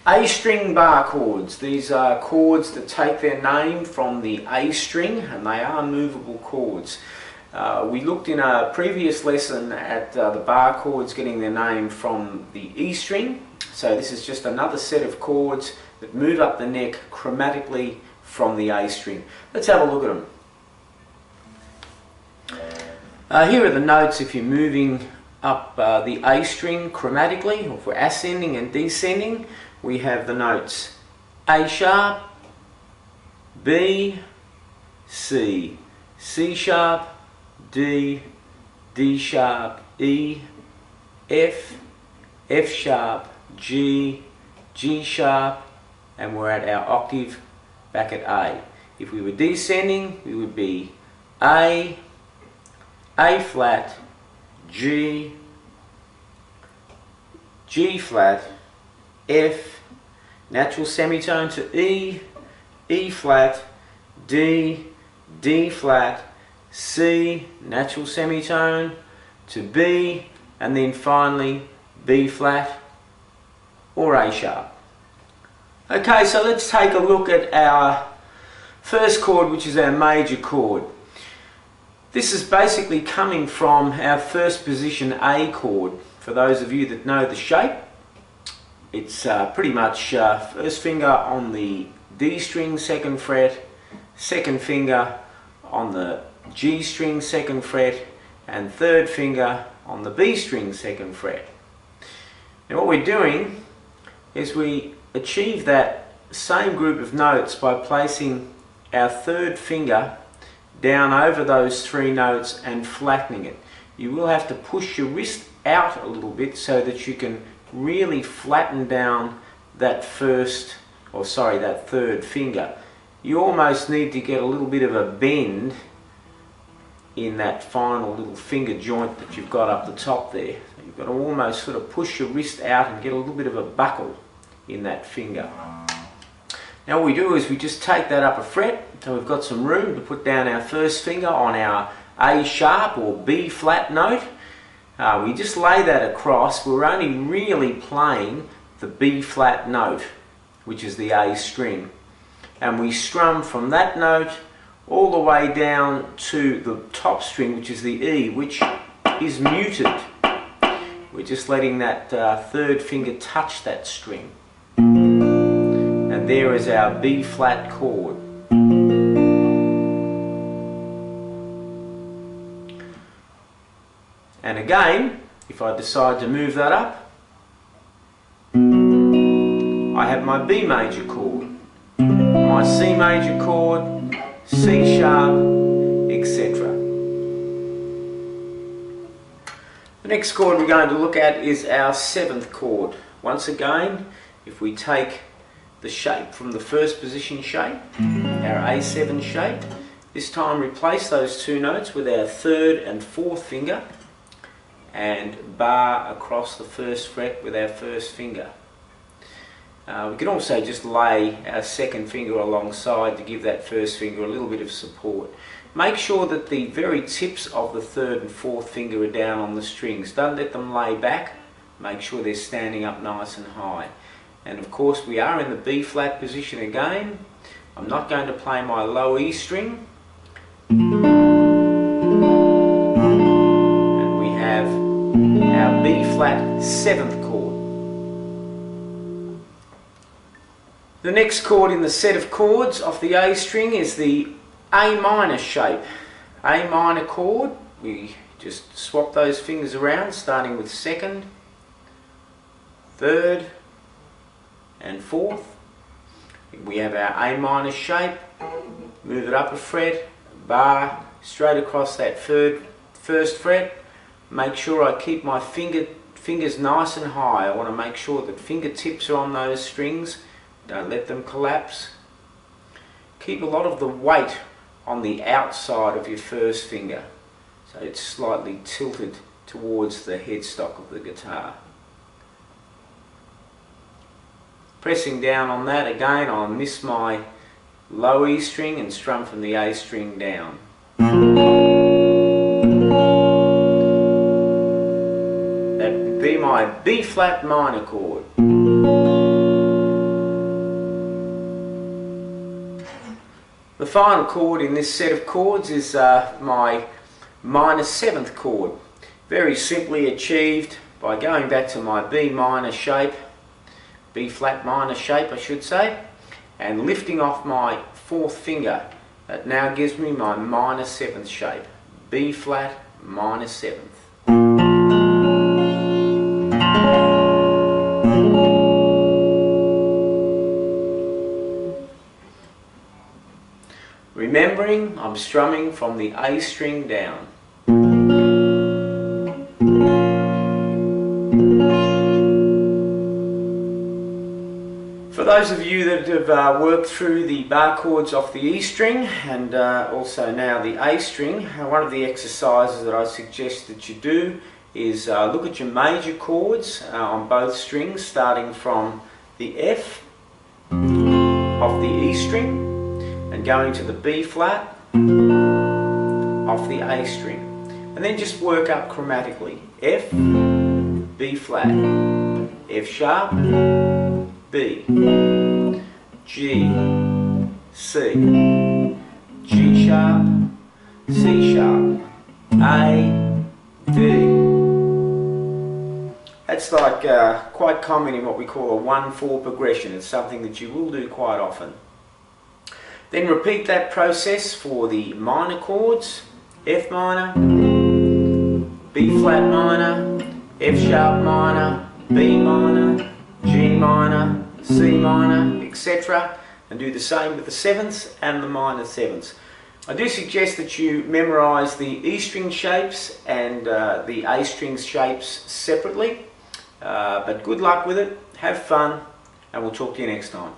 A string bar chords. These are chords that take their name from the A string, and they are movable chords. We looked in a previous lesson at the bar chords getting their name from the E string. So this is just another set of chords that move up the neck chromatically from the A string. Let's have a look at them. Here are the notes if you're moving up the A string chromatically, or if we're ascending and descending. We have the notes A sharp, B, C, C sharp, D, D sharp, E, F, F sharp, G, G sharp, and we're at our octave back at A. If we were descending, we would be A flat, G, G flat, F, natural semitone to E, E flat, D, D flat, C, natural semitone to B, and then finally B flat or A sharp. Okay, so let's take a look at our first chord, which is our major chord. This is basically coming from our first position A chord. For those of you that know the shape, it's pretty much first finger on the D string, second fret, second finger on the G string, second fret, and third finger on the B string, second fret. Now what we're doing is we achieve that same group of notes by placing our third finger down over those three notes and flattening it. You will have to push your wrist out a little bit so that you can really flatten down that that third finger. You almost need to get a little bit of a bend in that final little finger joint that you've got up the top there. You've got to almost sort of push your wrist out and get a little bit of a buckle in that finger. Now what we do is we just take that up a fret, so we've got some room to put down our first finger on our A sharp or B flat note. We just lay that across. We're only really playing the B flat note, which is the A string. And we strum from that note all the way down to the top string, which is the E, which is muted. We're just letting that third finger touch that string. And there is our B flat chord. And again, if I decide to move that up, I have my B major chord, my C major chord, C sharp, etc. The next chord we're going to look at is our seventh chord. Once again, if we take the shape from the first position shape, our A7 shape, this time replace those two notes with our third and fourth finger and bar across the first fret with our first finger. We can also just lay our second finger alongside to give that first finger a little bit of support. Make sure that the very tips of the third and fourth finger are down on the strings. Don't let them lay back. Make sure they're standing up nice and high. And of course we are in the B flat position again. I'm not going to play my low E string. Our B flat seventh chord. The next chord in the set of chords of the A string is the A minor shape. A minor chord, we just swap those fingers around, starting with second, third, and fourth. We have our A minor shape, move it up a fret, bar straight across that first fret. Make sure I keep my fingers nice and high. I want to make sure that fingertips are on those strings. Don't let them collapse. Keep a lot of the weight on the outside of your first finger, so it's slightly tilted towards the headstock of the guitar. Pressing down on that again, I'll miss my low E string and strum from the A string down. That would be my B flat minor chord. The final chord in this set of chords is my minor 7th chord. Very simply achieved by going back to my B minor shape, B flat minor shape I should say, and lifting off my 4th finger. That now gives me my minor 7th shape, B flat minor 7th. Remembering I'm strumming from the A string down. For those of you that have worked through the bar chords off the E string and also now the A string, one of the exercises that I suggest that you do is look at your major chords on both strings, starting from the F of the E string and going to the B flat off the A string, and then just work up chromatically. F, B flat, F sharp, B, G, C, G sharp, C sharp, A, D. That's like quite common in what we call a 1-4 progression. It's something that you will do quite often. Then repeat that process for the minor chords, F minor, B flat minor, F sharp minor, B minor, G minor, C minor, etc. And do the same with the 7ths and the minor 7ths. I do suggest that you memorise the E string shapes and the A string shapes separately. But good luck with it, have fun, and we'll talk to you next time.